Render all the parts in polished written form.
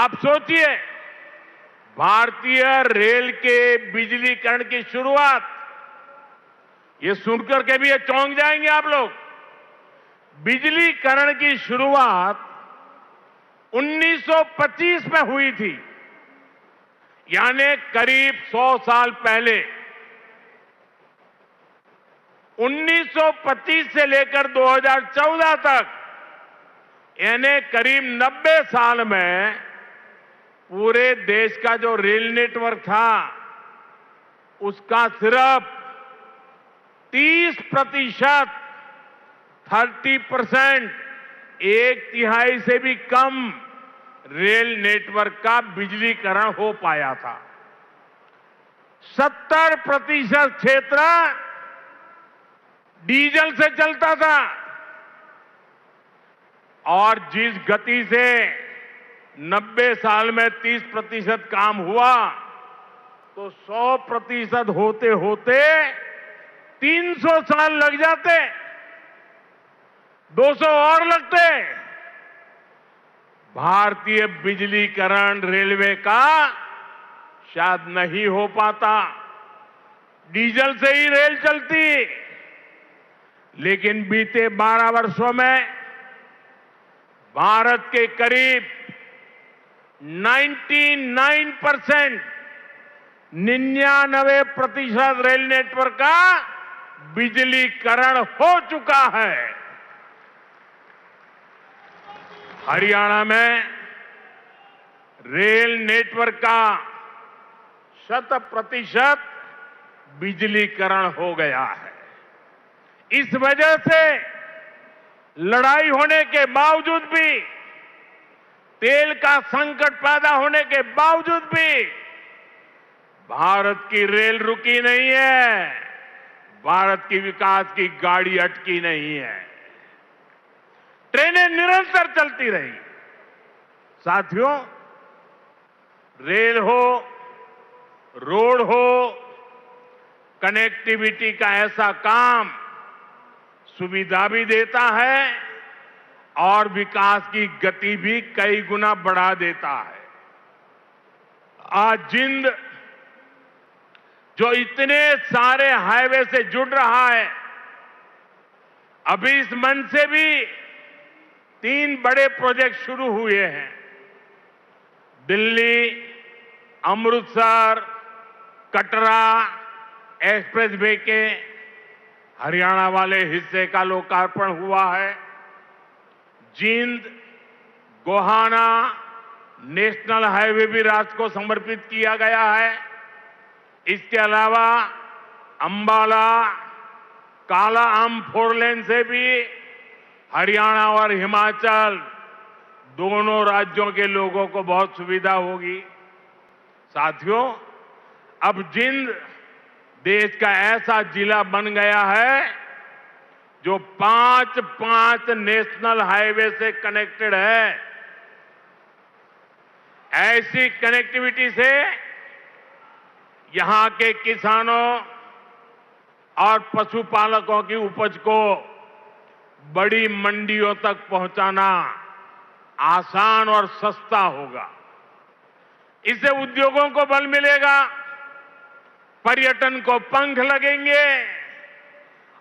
आप सोचिए, भारतीय रेल के बिजलीकरण की शुरुआत, ये सुनकर के भी ये चौंक जाएंगे आप लोग। बिजलीकरण की शुरुआत 1925 में हुई थी, यानी करीब 100 साल पहले। 1925 से लेकर 2014 तक, यानी करीब 90 साल में पूरे देश का जो रेल नेटवर्क था, उसका सिर्फ 30%, 30%, एक तिहाई से भी कम रेल नेटवर्क का बिजलीकरण हो पाया था। 70% क्षेत्र डीजल से चलता था, और जिस गति से 90 साल में 30% काम हुआ, तो 100% होते होते 300 साल लग जाते, 200 और लगते। भारतीय बिजलीकरण रेलवे का शायद नहीं हो पाता, डीजल से ही रेल चलती। लेकिन बीते 12 वर्षों में भारत के करीब 99%, 99% रेल नेटवर्क का बिजलीकरण हो चुका है। हरियाणा में रेल नेटवर्क का 100% बिजलीकरण हो गया है। इस वजह से लड़ाई होने के बावजूद भी, तेल का संकट पैदा होने के बावजूद भी, भारत की रेल रुकी नहीं है, भारत की विकास की गाड़ी अटकी नहीं है। ट्रेनें निरंतर चलती रही। साथियों, रेल हो, रोड हो, कनेक्टिविटी का ऐसा काम सुविधा भी देता है और विकास की गति भी कई गुना बढ़ा देता है। आज जिंद जो इतने सारे हाईवे से जुड़ रहा है, अभी इस मंच से भी 3 बड़े प्रोजेक्ट शुरू हुए हैं। दिल्ली, अमृतसर, कटरा एक्सप्रेस वे के हरियाणा वाले हिस्से का लोकार्पण हुआ है। जींद गोहाना नेशनल हाईवे भी राष्ट्र को समर्पित किया गया है। इसके अलावा अंबाला काला आम 4 लेन से भी हरियाणा और हिमाचल दोनों राज्यों के लोगों को बहुत सुविधा होगी। साथियों, अब जींद देश का ऐसा जिला बन गया है जो 5 नेशनल हाईवे से कनेक्टेड है। ऐसी कनेक्टिविटी से यहां के किसानों और पशुपालकों की उपज को बड़ी मंडियों तक पहुंचाना आसान और सस्ता होगा। इससे उद्योगों को बल मिलेगा, पर्यटन को पंख लगेंगे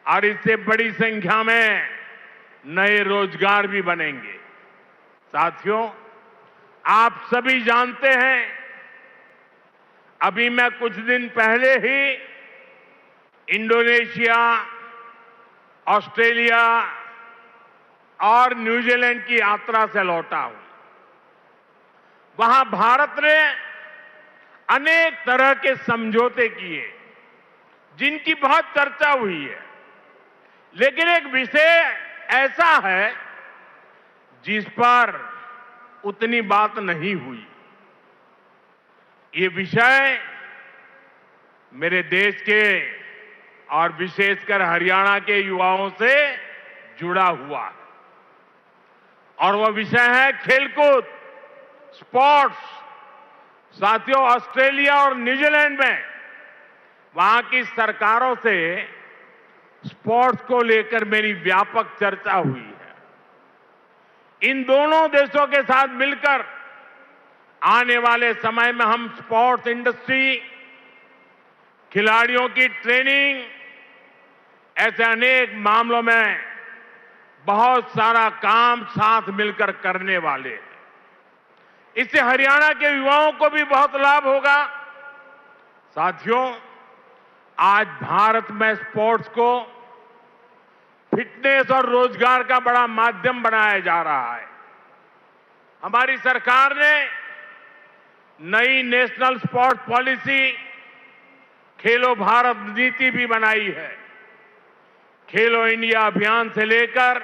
और इससे बड़ी संख्या में नए रोजगार भी बनेंगे। साथियों, आप सभी जानते हैं, अभी मैं कुछ दिन पहले ही इंडोनेशिया, ऑस्ट्रेलिया और न्यूजीलैंड की यात्रा से लौटा हूं। वहां भारत ने अनेक तरह के समझौते किए, जिनकी बहुत चर्चा हुई है। लेकिन एक विषय ऐसा है जिस पर उतनी बात नहीं हुई। ये विषय मेरे देश के और विशेषकर हरियाणा के युवाओं से जुड़ा हुआ है, और वह विषय है खेलकूद, स्पोर्ट्स। साथियों, ऑस्ट्रेलिया और न्यूजीलैंड में वहां की सरकारों से स्पोर्ट्स को लेकर मेरी व्यापक चर्चा हुई है। इन दोनों देशों के साथ मिलकर आने वाले समय में हम स्पोर्ट्स इंडस्ट्री, खिलाड़ियों की ट्रेनिंग, ऐसे अनेक मामलों में बहुत सारा काम साथ मिलकर करने वाले हैं। इससे हरियाणा के युवाओं को भी बहुत लाभ होगा। साथियों, आज भारत में स्पोर्ट्स को फिटनेस और रोजगार का बड़ा माध्यम बनाया जा रहा है। हमारी सरकार ने नई नेशनल स्पोर्ट्स पॉलिसी, खेलो भारत नीति भी बनाई है। खेलो इंडिया अभियान से लेकर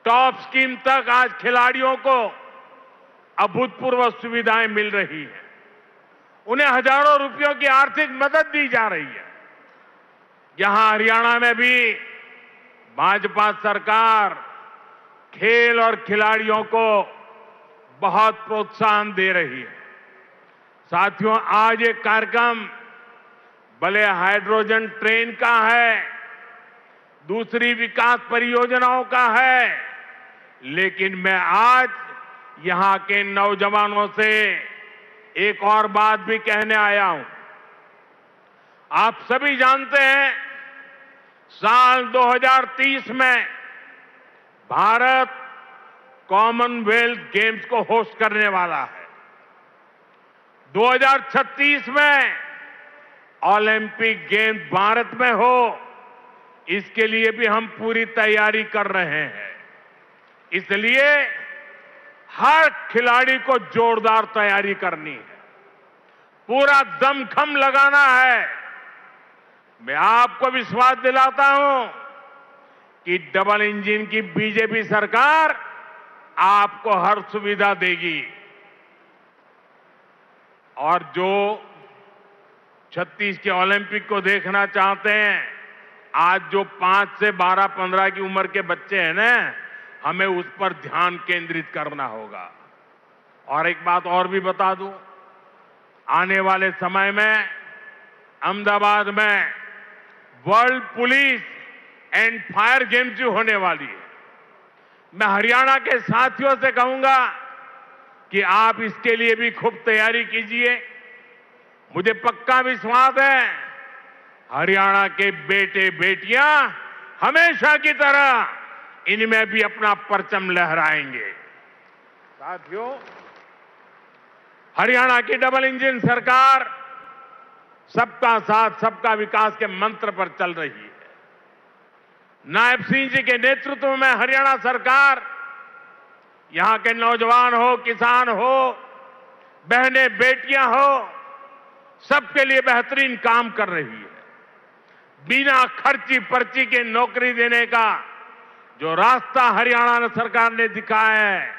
टॉप स्कीम तक आज खिलाड़ियों को अभूतपूर्व सुविधाएं मिल रही हैं। उन्हें हजारों रुपयों की आर्थिक मदद दी जा रही है। यहां हरियाणा में भी भाजपा सरकार खेल और खिलाड़ियों को बहुत प्रोत्साहन दे रही है। साथियों, आज ये कार्यक्रम भले हाइड्रोजन ट्रेन का है, दूसरी विकास परियोजनाओं का है, लेकिन मैं आज यहां के नौजवानों से एक और बात भी कहने आया हूं। आप सभी जानते हैं, साल 2030 में भारत कॉमनवेल्थ गेम्स को होस्ट करने वाला है। 2036 में ओलंपिक गेम्स भारत में हो, इसके लिए भी हम पूरी तैयारी कर रहे हैं। इसलिए हर खिलाड़ी को जोरदार तैयारी करनी है, पूरा दमखम लगाना है। मैं आपको विश्वास दिलाता हूं कि डबल इंजन की बीजेपी सरकार आपको हर सुविधा देगी। और जो 36 के ओलंपिक को देखना चाहते हैं, आज जो 5 से 12-15 की उम्र के बच्चे हैं ना, हमें उस पर ध्यान केंद्रित करना होगा। और एक बात और भी बता दूं, आने वाले समय में अहमदाबाद में world police and fire games जो होने वाली है, मैं हरियाणा के साथियों से कहूंगा कि आप इसके लिए भी खूब तैयारी कीजिए। मुझे पक्का विश्वास है, हरियाणा के बेटे बेटियां हमेशा की तरह इनमें भी अपना परचम लहराएंगे। साथियों, हरियाणा की डबल इंजन सरकार सबका साथ सबका विकास के मंत्र पर चल रही है। नायब सिंह जी के नेतृत्व में हरियाणा सरकार यहां के नौजवान हो, किसान हो, बहनें बेटियां हो, सबके लिए बेहतरीन काम कर रही है। बिना खर्ची पर्ची के नौकरी देने का जो रास्ता हरियाणा सरकार ने दिखाया है,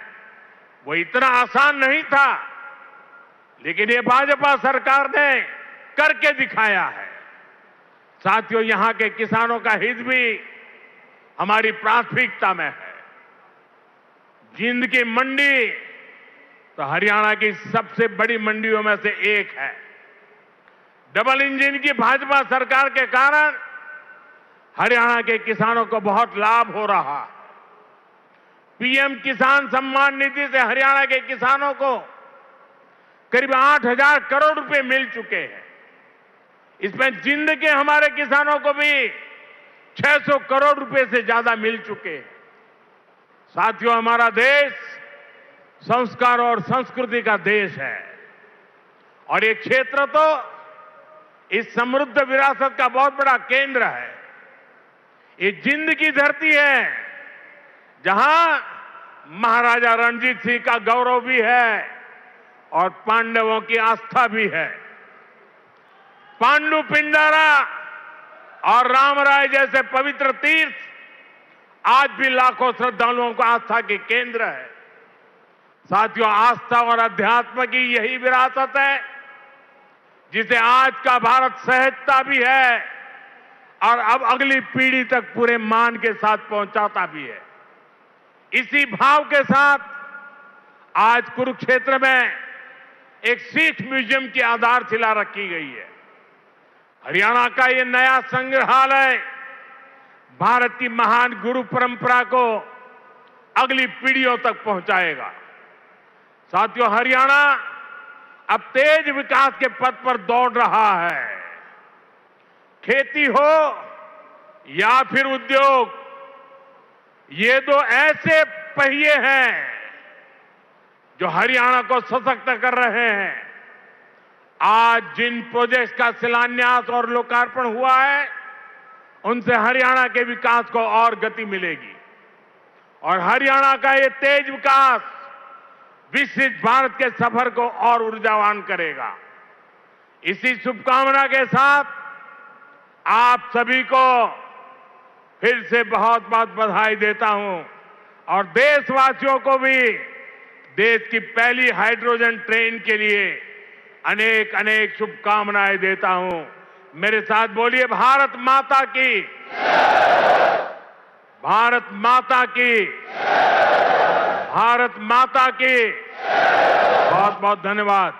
वो इतना आसान नहीं था, लेकिन ये भाजपा सरकार ने करके दिखाया है। साथियों, यहां के किसानों का हित भी हमारी प्राथमिकता में है। जिंद की मंडी तो हरियाणा की सबसे बड़ी मंडियों में से एक है। डबल इंजन की भाजपा सरकार के कारण हरियाणा के किसानों को बहुत लाभ हो रहा है। पीएम किसान सम्मान निधि से हरियाणा के किसानों को करीब 8,000 करोड़ रुपए मिल चुके हैं। इसमें जिंद के हमारे किसानों को भी 600 करोड़ रुपए से ज्यादा मिल चुके हैं। साथियों, हमारा देश संस्कार और संस्कृति का देश है, और ये क्षेत्र तो इस समृद्ध विरासत का बहुत बड़ा केंद्र है। ये जिंद की धरती है, जहां महाराजा रणजीत सिंह का गौरव भी है और पांडवों की आस्था भी है। पांडु पिंडारा और रामराय जैसे पवित्र तीर्थ आज भी लाखों श्रद्धालुओं को आस्था के केंद्र है। साथियों, आस्था और अध्यात्म की यही विरासत है जिसे आज का भारत सहजता भी है और अब अगली पीढ़ी तक पूरे मान के साथ पहुंचाता भी है। इसी भाव के साथ आज कुरुक्षेत्र में एक सिख म्यूजियम की आधारशिला रखी गई है। हरियाणा का ये नया संग्रहालय भारत की महान गुरु परंपरा को अगली पीढ़ियों तक पहुंचाएगा। साथियों, हरियाणा अब तेज विकास के पथ पर दौड़ रहा है। खेती हो या फिर उद्योग, ये दो ऐसे पहिए हैं जो हरियाणा को सशक्त कर रहे हैं। आज जिन प्रोजेक्ट्स का शिलान्यास और लोकार्पण हुआ है, उनसे हरियाणा के विकास को और गति मिलेगी और हरियाणा का ये तेज विकास विकसित भारत के सफर को और ऊर्जावान करेगा। इसी शुभकामना के साथ आप सभी को फिर से बहुत बहुत बधाई देता हूं और देशवासियों को भी देश की पहली हाइड्रोजन ट्रेन के लिए अनेक अनेक शुभकामनाएं देता हूं। मेरे साथ बोलिए, भारत माता की, भारत माता की, भारत माता की। बहुत बहुत धन्यवाद।